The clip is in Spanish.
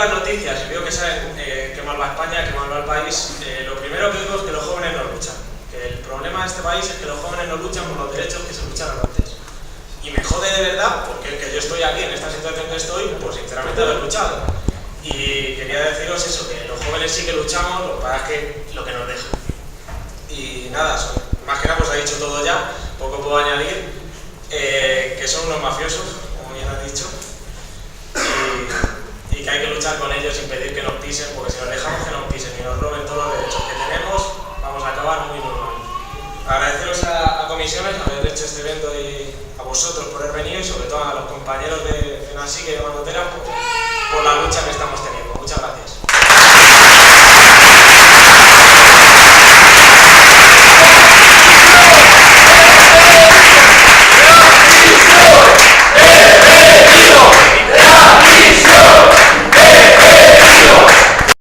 las noticias y veo que saben que mal va España, que mal va el país, lo primero que digo es que los jóvenes no luchan. Que el problema de este país es que los jóvenes no luchan por los derechos que se lucharon antes. Y me jode de verdad, porque que yo estoy aquí en esta situación que estoy, pues sinceramente haber luchado. Y quería deciros eso, que los jóvenes sí que luchamos, lo que pasa es que lo que nos dejan. Y nada, más que nada pues ha dicho todo ya, poco puedo añadir, que son unos mafiosos, como bien has dicho, y que hay que luchar con ellos, impedir que nos pisen, porque si nos dejamos que nos pisen y nos roben todos los derechos que tenemos, vamos a acabar muy mal. Agradeceros a Comisiones haber hecho este evento y a vosotros por haber venido y sobre todo a los compañeros de FENASIC y de Manotera por la lucha que estamos teniendo.